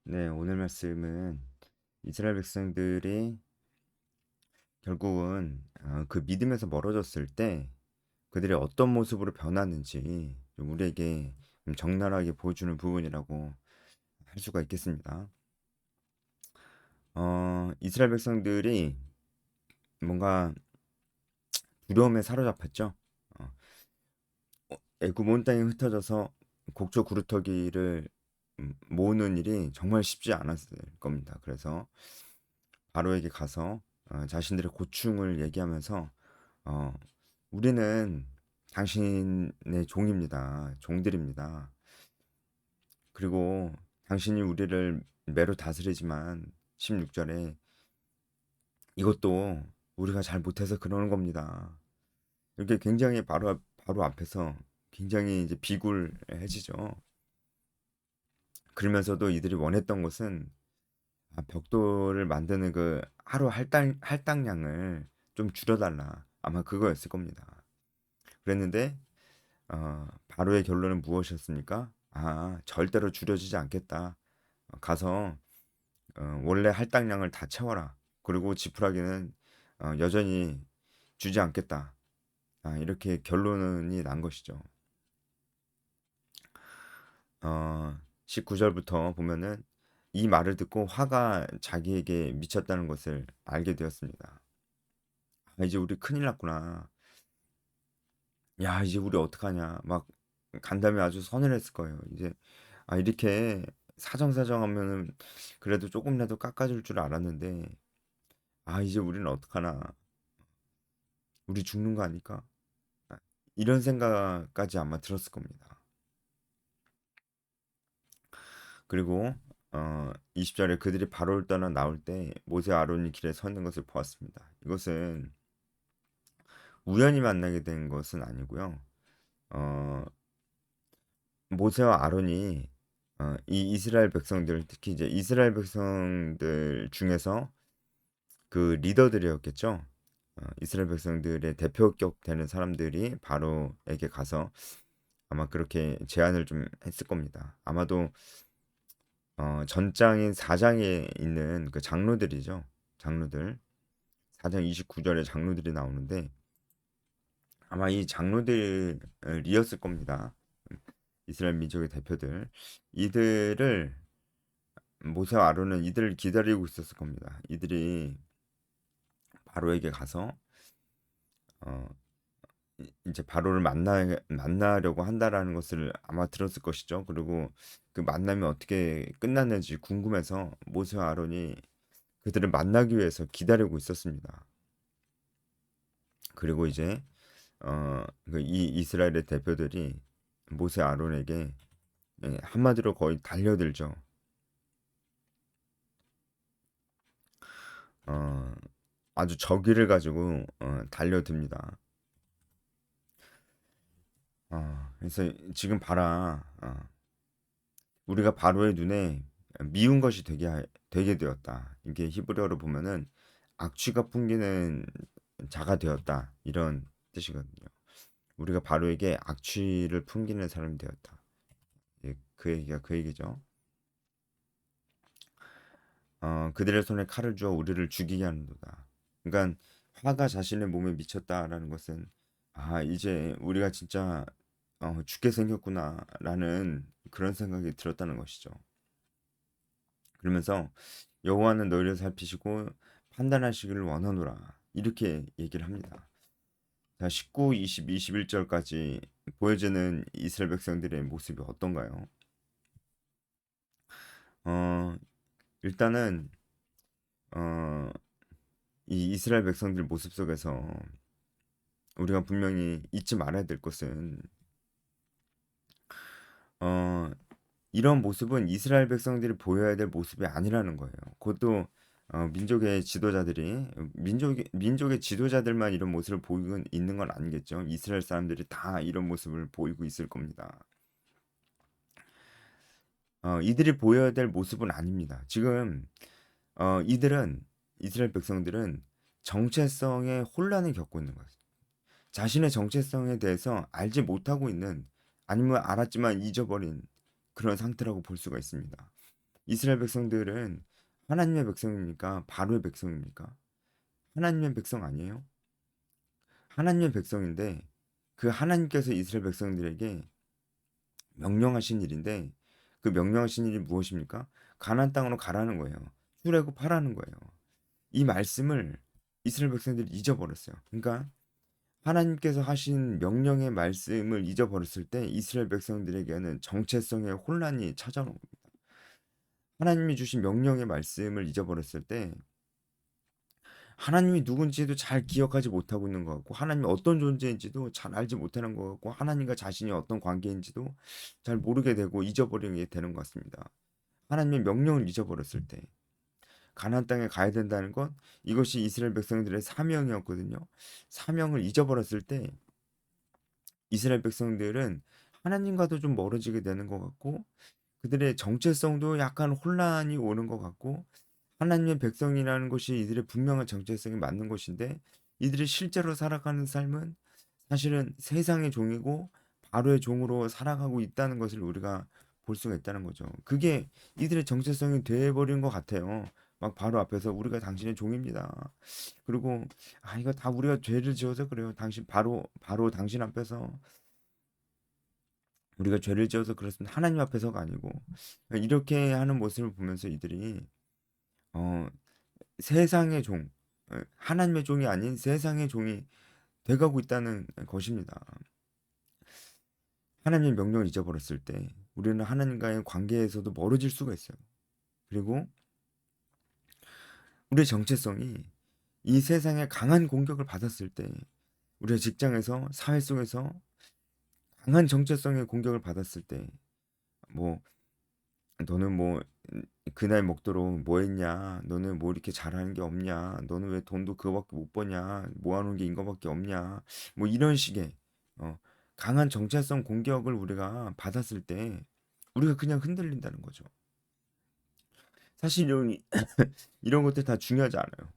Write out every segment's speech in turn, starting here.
네, 오늘 말씀은 이스라엘 백성들이 결국은 그 믿음에서 멀어졌을 때 그들이 어떤 모습으로 변하는지 좀 우리에게 좀 적나라하게 보여주는 부분이라고 할 수가 있겠습니다. 이스라엘 백성들이 뭔가 두려움에 사로잡혔죠. 어, 애굽 온 땅에 흩어져서 곡조 구루터기를 모으는 일이 정말 쉽지 않았을 겁니다. 그래서 바로에게 가서 자신들의 고충을 얘기하면서 어, 우리는 당신의 종입니다. 종들입니다. 그리고 당신이 우리를 매로 다스리지만 16절에 이것도 우리가 잘 못해서 그러는 겁니다. 이렇게 굉장히 바로 앞에서 굉장히 이제 비굴해지죠. 그러면서도 이들이 원했던 것은 벽돌을 만드는 그 하루 할당량을 좀 줄여달라. 아마 그거였을 겁니다. 그랬는데 바로의 결론은 무엇이었습니까? 절대로 줄여지지 않겠다. 가서 원래 할당량을 다 채워라. 그리고 지푸라기는 여전히 주지 않겠다. 이렇게 결론이 난 것이죠. 19절부터 보면은 이 말을 듣고 화가 자기에게 미쳤다는 것을 알게 되었습니다. 이제 우리 큰일 났구나. 야, 이제 우리 어떡하냐. 막 간담이 아주 서늘했을 거예요. 이제 이렇게 사정사정 하면은 그래도 조금이라도 깎아줄 줄 알았는데 이제 우리는 어떡하나. 우리 죽는 거 아닐까? 아, 이런 생각까지 아마 들었을 겁니다. 그리고 20절에 그들이 바로를 떠나 나올 때 모세 아론이 길에 서 있는 것을 보았습니다. 이것은 우연히 만나게 된 것은 아니고요. 어, 모세와 아론이 이 이스라엘 백성들, 특히 이제 이스라엘 백성들 중에서 그 리더들이었겠죠. 이스라엘 백성들의 대표격 되는 사람들이 바로에게 가서 아마 그렇게 제안을 좀 했을 겁니다. 아마도 전장인 4장에 있는 그 장로들이죠. 장로들. 4장 29절에 장로들이 나오는데 아마 이 장로들이었을 겁니다. 이스라엘 민족의 대표들. 이들을 모세와 아론은 이들을 기다리고 있었을 겁니다. 이들이 바로에게 가서 어, 이제 바로를 만나려고 한다라는 것을 아마 들었을 것이죠. 그리고 그 만남이 어떻게 끝났는지 궁금해서 모세와 아론이 그들을 만나기 위해서 기다리고 있었습니다. 그리고 이제 이 이스라엘의 대표들이 모세 아론에게 한마디로 거의 달려들죠. 어, 아주 저기를 가지고 달려듭니다. 그래서 지금 봐라. 우리가 바로의 눈에 미운 것이 되게 되었다. 이게 히브리어로 보면은 악취가 풍기는 자가 되었다. 이런 뜻이거든요. 우리가 바로에게 악취를 풍기는 사람이 되었다. 그 얘기가 그 얘기죠. 그들의 손에 칼을 주어 우리를 죽이게 하는도다. 그러니까 화가 자신의 몸에 미쳤다라는 것은 이제 우리가 진짜 죽게 생겼구나라는 그런 생각이 들었다는 것이죠. 그러면서 여호와는 너희를 살피시고 판단하시기를 원하노라. 이렇게 얘기를 합니다. 자, 19, 20, 21절까지 보여지는 이스라엘 백성들의 모습이 어떤가요? 어, 일단은 어, 이 이스라엘 백성들 모습 속에서 우리가 분명히 잊지 말아야 될 것은 어, 이런 모습은 이스라엘 백성들이 보여야 될 모습이 아니라는 거예요. 그것도 민족의 지도자들이 민족의 지도자들만 이런 모습을 보이고 있는 건 아니겠죠. 이스라엘 사람들이 다 이런 모습을 보이고 있을 겁니다. 이들이 보여야 될 모습은 아닙니다. 지금 이들은 이스라엘 백성들은 정체성의 혼란을 겪고 있는 거예요. 자신의 정체성에 대해서 알지 못하고 있는 아니면 알았지만 잊어버린 그런 상태라고 볼 수가 있습니다. 이스라엘 백성들은 하나님의 백성입니까? 바로의 백성입니까? 하나님의 백성 아니에요? 하나님의 백성인데 그 하나님께서 이스라엘 백성들에게 명령하신 일인데 그 명령하신 일이 무엇입니까? 가나안 땅으로 가라는 거예요. 출애굽하라는 거예요. 이 말씀을 이스라엘 백성들이 잊어버렸어요. 그러니까 하나님께서 하신 명령의 말씀을 잊어버렸을 때 이스라엘 백성들에게는 정체성의 혼란이 찾아오는 겁니다. 하나님이 주신 명령의 말씀을 잊어버렸을 때 하나님이 누군지도 잘 기억하지 못하고 있는 것 같고 하나님이 어떤 존재인지도 잘 알지 못하는 것 같고 하나님과 자신이 어떤 관계인지도 잘 모르게 되고 잊어버리게 되는 것 같습니다. 하나님의 명령을 잊어버렸을 때 가나안 땅에 가야 된다는 것 이것이 이스라엘 백성들의 사명이었거든요. 사명을 잊어버렸을 때 이스라엘 백성들은 하나님과도 좀 멀어지게 되는 것 같고 그들의 정체성도 약간 혼란이 오는 것 같고 하나님의 백성이라는 것이 이들의 분명한 정체성이 맞는 것인데 이들이 실제로 살아가는 삶은 사실은 세상의 종이고 바로의 종으로 살아가고 있다는 것을 우리가 볼 수가 있다는 거죠. 그게 이들의 정체성이 돼버린 것 같아요. 막 바로 앞에서 우리가 당신의 종입니다. 그리고 아 이거 다 우리가 죄를 지어서 그래요. 당신 바로 당신 앞에서 우리가 죄를 지어서 그렇습니다. 하나님 앞에서가 아니고 이렇게 하는 모습을 보면서 이들이 어, 세상의 종, 하나님의 종이 아닌 세상의 종이 돼가고 있다는 것입니다. 하나님의 명령을 잊어버렸을 때 우리는 하나님과의 관계에서도 멀어질 수가 있어요. 그리고 우리의 정체성이 이 세상에 강한 공격을 받았을 때 우리의 직장에서 사회 속에서 강한 정체성의 공격을 받았을 때뭐 너는 뭐 그날 먹도록 뭐 했냐? 너는 뭐 이렇게 잘하는 게 없냐? 너는 왜 돈도 그거밖에 못 버냐? 모아놓은 게 이거밖에 없냐? 뭐 이런 식의 어, 강한 정체성 공격을 우리가 받았을 때 우리가 그냥 흔들린다는 거죠. 사실 이런 것들 다 중요하지 않아요.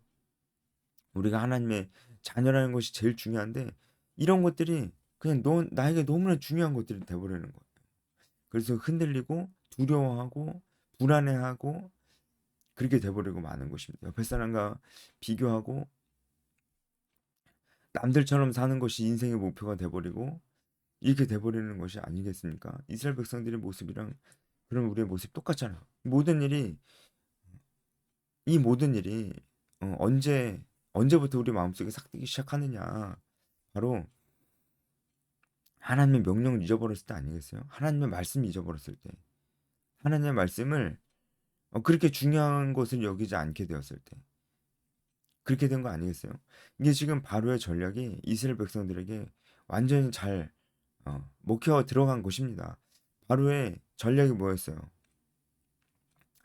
우리가 하나님의 자녀라는 것이 제일 중요한데 이런 것들이 그냥 나에게 너무나 중요한 것들이 돼버리는 거예요. 그래서 흔들리고 두려워하고 불안해하고 그렇게 돼버리고 마는 것입니다. 옆에 사람과 비교하고 남들처럼 사는 것이 인생의 목표가 돼버리고 이렇게 돼버리는 것이 아니겠습니까? 이스라엘 백성들의 모습이랑 그런 우리의 모습 똑같잖아요. 이 모든 일이 언제부터 우리 마음속에 삭히기 시작하느냐? 바로 하나님의 명령을 잊어버렸을 때 아니겠어요? 하나님의 말씀 잊어버렸을 때, 하나님의 말씀을 그렇게 중요한 것을 여기지 않게 되었을 때, 그렇게 된 거 아니겠어요? 이게 지금 바로의 전략이 이스라엘 백성들에게 완전히 잘 먹혀 들어간 것입니다. 바로의 전략이 뭐였어요?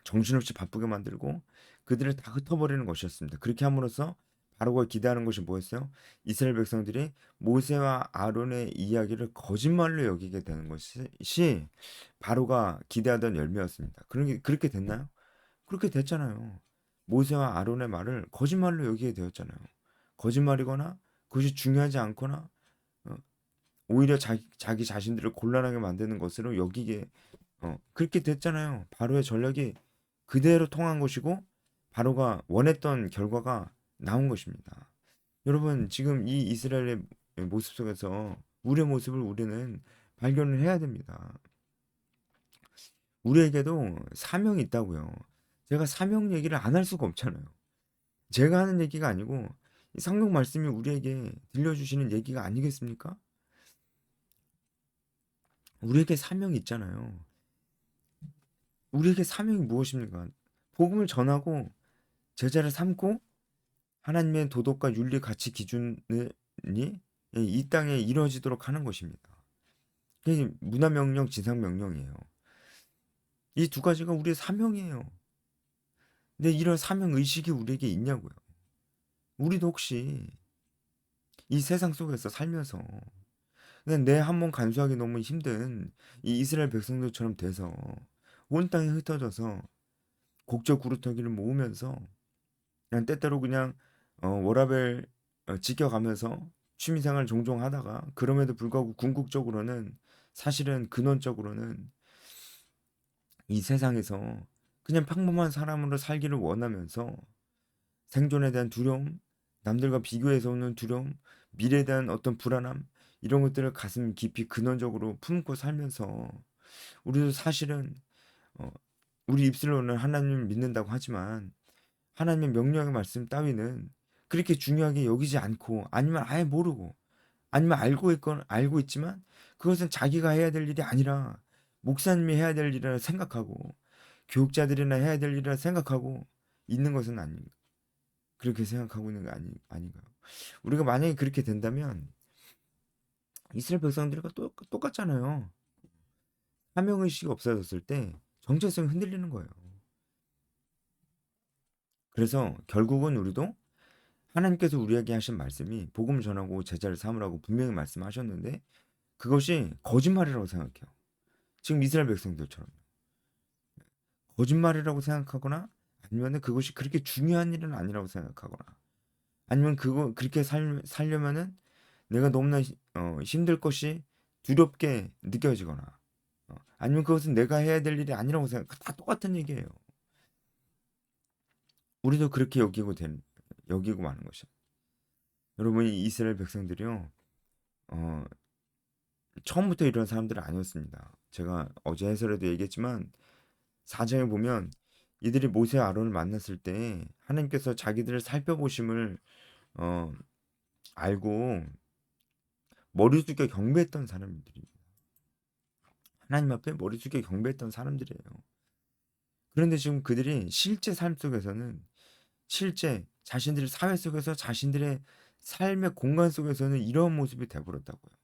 정신없이 바쁘게 만들고 그들을 다 흩어버리는 것이었습니다. 그렇게 함으로써 바로가 기대하는 것이 뭐였어요? 이스라엘 백성들이 모세와 아론의 이야기를 거짓말로 여기게 되는 것이 바로가 기대하던 열매였습니다. 그렇게 됐나요? 그렇게 됐잖아요. 모세와 아론의 말을 거짓말로 여기게 되었잖아요. 거짓말이거나 그것이 중요하지 않거나 어, 오히려 자기 자신들을 곤란하게 만드는 것으로 여기게 그렇게 됐잖아요. 바로의 전략이 그대로 통한 것이고 바로가 원했던 결과가 나온 것입니다. 여러분 지금 이 이스라엘의 모습 속에서 우리의 모습을 우리는 발견을 해야 됩니다. 우리에게도 사명이 있다고요. 제가 사명 얘기를 안 할 수가 없잖아요. 제가 하는 얘기가 아니고 이 성경 말씀이 우리에게 들려주시는 얘기가 아니겠습니까? 우리에게 사명이 있잖아요. 우리에게 사명이 무엇입니까? 복음을 전하고 제자를 삼고 하나님의 도덕과 윤리 가치 기준이 이 땅에 이루어지도록 하는 것입니다. 그게 문화명령, 지상명령이에요. 이 두 가지가 우리의 사명이에요. 근데 이런 사명 의식이 우리에게 있냐고요. 우리도 혹시 이 세상 속에서 살면서 그냥 내 한 몸 간수하기 너무 힘든 이 이스라엘 백성들처럼 돼서 온 땅에 흩어져서 곡적 구루터기를 모으면서 그냥 때때로 그냥 워라벨 지켜가면서 취미생활 종종 하다가 그럼에도 불구하고 궁극적으로는 사실은 근원적으로는 이 세상에서 그냥 평범한 사람으로 살기를 원하면서 생존에 대한 두려움, 남들과 비교해서 오는 두려움, 미래에 대한 어떤 불안함, 이런 것들을 가슴 깊이 근원적으로 품고 살면서 우리도 사실은 어, 우리 입술로는 하나님을 믿는다고 하지만 하나님의 명령의 말씀 따위는 그렇게 중요하게 여기지 않고, 아니면 아예 모르고, 아니면 알고 있지만 그것은 자기가 해야 될 일이 아니라 목사님이 해야 될 일이라 생각하고 교육자들이나 해야 될 일이라 생각하고 있는 것은 아닌가. 그렇게 생각하고 있는 게 아닌가요? 우리가 만약에 그렇게 된다면 이스라엘 백성들과 똑같잖아요. 사명의식이 없어졌을 때 정체성이 흔들리는 거예요. 그래서 결국은 우리도 하나님께서 우리에게 하신 말씀이 복음 전하고 제자를 삼으라고 분명히 말씀하셨는데 그것이 거짓말이라고 생각해요. 지금 이스라엘 백성들처럼 거짓말이라고 생각하거나, 아니면 그것이 그렇게 중요한 일은 아니라고 생각하거나, 아니면 그거 그렇게 살려면은 내가 너무나 힘들 것이 두렵게 느껴지거나, 아니면 그것은 내가 해야 될 일이 아니라고 생각. 다 똑같은 얘기예요. 우리도 그렇게 여기고 마는 것이야. 여러분, 이 이스라엘 백성들이요, 어, 처음부터 이런 사람들은 아니었습니다. 제가 어제 해설에도 얘기했지만 사장에 보면 이들이 모세와 아론을 만났을 때 하나님께서 자기들을 살펴보심을 어, 알고 머리 숙여 경배했던 사람들이, 하나님 앞에 머리 숙여 경배했던 사람들이에요. 그런데 지금 그들이 실제 삶 속에서는, 실제 자신들의 사회 속에서, 자신들의 삶의 공간 속에서는 이런 모습이 돼버렸다고요.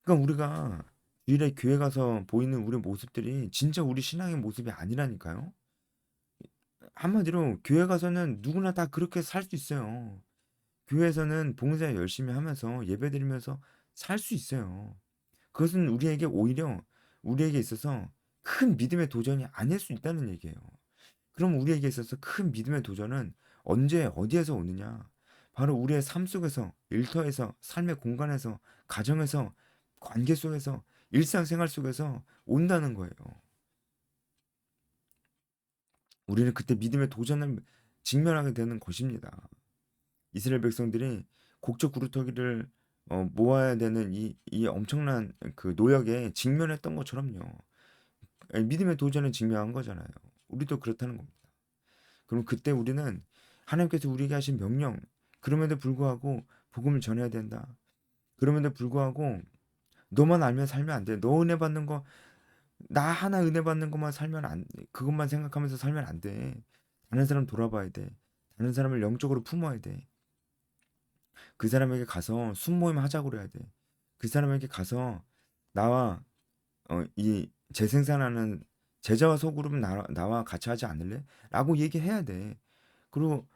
그러니까 우리가 주일에 교회 가서 보이는 우리 모습들이 진짜 우리 신앙의 모습이 아니라니까요. 한마디로 교회 가서는 누구나 다 그렇게 살 수 있어요. 교회에서는 봉사 열심히 하면서 예배드리면서 살 수 있어요. 그것은 우리에게 있어서 큰 믿음의 도전이 아닐 수 있다는 얘기예요. 그럼 우리에게 있어서 큰 믿음의 도전은 언제 어디에서 오느냐? 바로 우리의 삶 속에서, 일터에서, 삶의 공간에서, 가정에서, 관계 속에서, 일상생활 속에서 온다는 거예요. 우리는 그때 믿음의 도전을 직면하게 되는 것입니다. 이스라엘 백성들이 곡적 구루터기를 모아야 되는 이 엄청난 그 노역에 직면했던 것처럼요. 믿음의 도전에 직면한 거잖아요. 우리도 그렇다는 겁니다. 그럼 그때 우리는 하나님께서 우리에게 하신 명령, 그럼에도 불구하고 복음을 전해야 된다. 그럼에도 불구하고 너만 알면 살면 안 돼. 너 은혜 받는 거, 나 하나 은혜 받는 것만 살면 안, 그것만 생각하면서 살면 안 돼. 다른 사람 돌아봐야 돼. 다른 사람을 영적으로 품어야 돼. 그 사람에게 가서 순모임 하자고 그래야 돼. 그 사람에게 가서 나와 이 재생산하는 제자와 소그룹 나와 같이 하지 않을래? 라고 얘기해야 돼. 그리고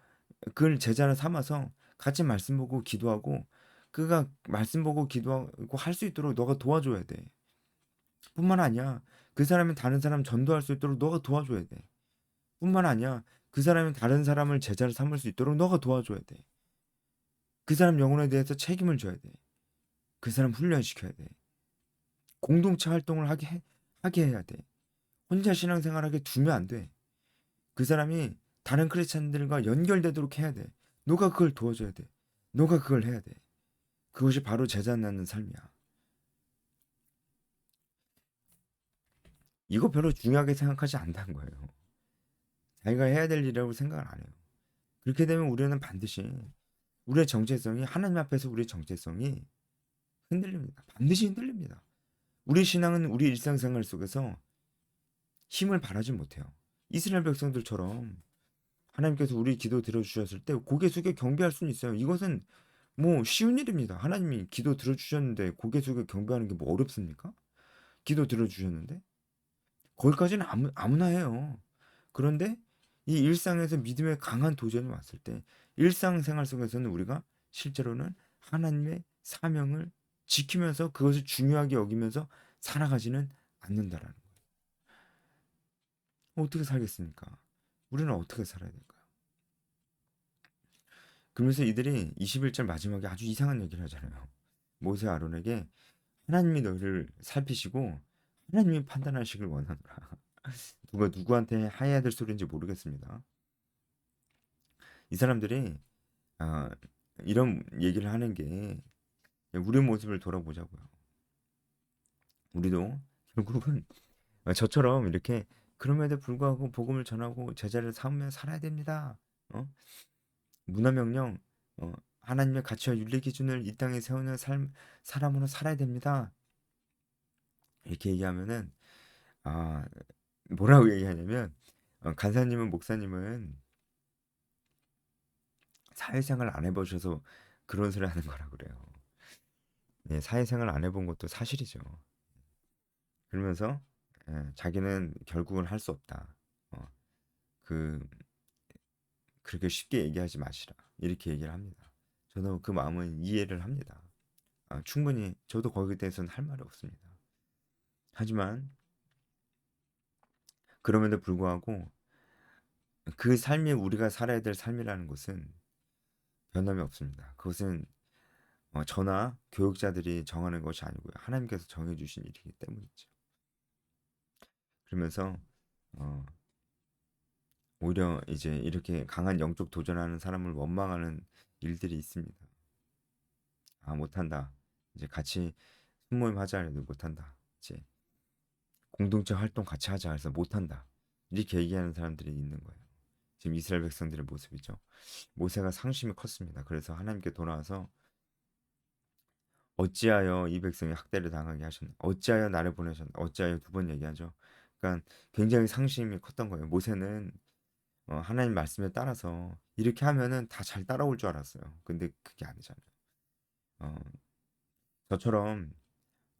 그걸 제자를 삼아서 같이 말씀 보고 기도하고, 그가 말씀 보고 기도하고 할 수 있도록 너가 도와줘야 돼. 뿐만 아니야. 그 사람이 다른 사람 전도할 수 있도록 너가 도와줘야 돼. 뿐만 아니야. 그 사람이 다른 사람을 제자를 삼을 수 있도록 너가 도와줘야 돼. 그 사람 영혼에 대해서 책임을 져야 돼. 그 사람 훈련시켜야 돼. 공동체 활동을 하게 해야 돼. 혼자 신앙생활하게 두면 안 돼. 그 사람이 다른 크리스찬들과 연결되도록 해야 돼. 너가 그걸 도와줘야 돼. 너가 그걸 해야 돼. 그것이 바로 제자 낳는 삶이야. 이거 별로 중요하게 생각하지 않는다는 거예요. 자기가 해야 될 일이라고 생각을 안 해요. 그렇게 되면 우리는 반드시 우리의 정체성이, 하나님 앞에서 우리의 정체성이 흔들립니다. 반드시 흔들립니다. 우리 신앙은 우리 일상생활 속에서 힘을 발하지 못해요. 이스라엘 백성들처럼 하나님께서 우리 기도 들어주셨을 때 고개 숙여 경배할 수는 있어요. 이것은 뭐 쉬운 일입니다. 하나님이 기도 들어주셨는데 고개 숙여 경배하는 게 뭐 어렵습니까? 기도 들어주셨는데 거기까지는 아무나 해요. 그런데 이 일상에서 믿음의 강한 도전이 왔을 때, 일상생활 속에서는 우리가 실제로는 하나님의 사명을 지키면서 그것을 중요하게 여기면서 살아가지는 않는다라는 거예요. 어떻게 살겠습니까? 우리는 어떻게 살아야 될까요? 그러면서 이들이 21절 마지막에 아주 이상한 얘기를 하잖아요. 모세 아론에게 하나님이 너희를 살피시고 하나님이 판단하시길 원하노라. 누가 누구한테 해야 될 소리인지 모르겠습니다. 이 사람들이 아, 이런 얘기를 하는 게 우리 모습을 돌아보자고요. 우리도 결국은 저처럼 이렇게 그럼에도 불구하고 복음을 전하고 제자를 삼으며 살아야 됩니다. 어? 문화명령, 하나님의 가치와 윤리 기준을 이 땅에 세우는 사람으로 살아야 됩니다. 이렇게 얘기하면은 아, 뭐라고 얘기하냐면 간사님은 목사님은 사회생활 안 해보셔서 그런 소리 하는 거라 그래요. 예, 사회생활 안 해본 것도 사실이죠. 그러면서 자기는 결국은 할 수 없다. 어, 그 그렇게 쉽게 얘기하지 마시라. 이렇게 얘기를 합니다. 저도 그 마음은 이해를 합니다. 충분히 저도 거기에 대해서는 할 말이 없습니다. 하지만 그럼에도 불구하고 그 삶이 우리가 살아야 될 삶이라는 것은 변함이 없습니다. 그것은 저나 교육자들이 정하는 것이 아니고요. 하나님께서 정해주신 일이기 때문이죠. 그러면서 어, 오히려 이제 이렇게 강한 영적 도전하는 사람을 원망하는 일들이 있습니다. 못한다. 이제 같이 순모임 하자 해도 못한다. 이제 공동체 활동 같이 하자 해서 못한다. 이렇게 얘기하는 사람들이 있는 거예요. 지금 이스라엘 백성들의 모습이죠. 모세가 상심이 컸습니다. 그래서 하나님께 돌아와서 어찌하여 이 백성이 학대를 당하게 하셨나? 어찌하여 나를 보내셨나? 어찌하여 두 번 얘기하죠. 그러니까 굉장히 상심이 컸던 거예요. 모세는 하나님 말씀에 따라서 이렇게 하면은 다 잘 따라올 줄 알았어요. 근데 그게 아니잖아요. 어, 저처럼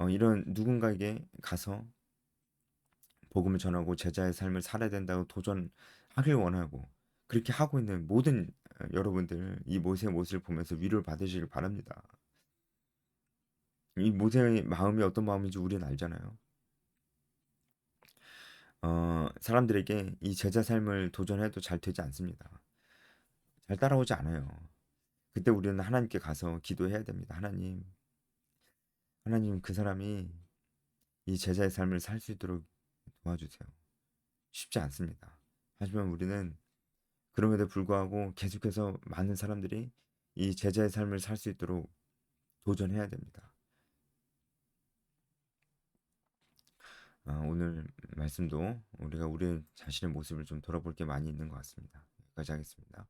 이런 누군가에게 가서 복음을 전하고 제자의 삶을 살아야 된다고 도전하길 원하고 그렇게 하고 있는 모든 여러분들 이 모세의 모습을 보면서 위로를 받으시길 바랍니다. 이 모세의 마음이 어떤 마음인지 우리는 알잖아요. 사람들에게 이 제자 삶을 도전해도 잘 되지 않습니다. 잘 따라오지 않아요. 그때 우리는 하나님께 가서 기도해야 됩니다. 하나님 그 사람이 이 제자의 삶을 살 수 있도록 도와주세요. 쉽지 않습니다. 하지만 우리는 그럼에도 불구하고 계속해서 많은 사람들이 이 제자의 삶을 살 수 있도록 도전해야 됩니다. 오늘 말씀도 우리가 우리 자신의 모습을 좀 돌아볼 게 많이 있는 것 같습니다. 여기까지 하겠습니다.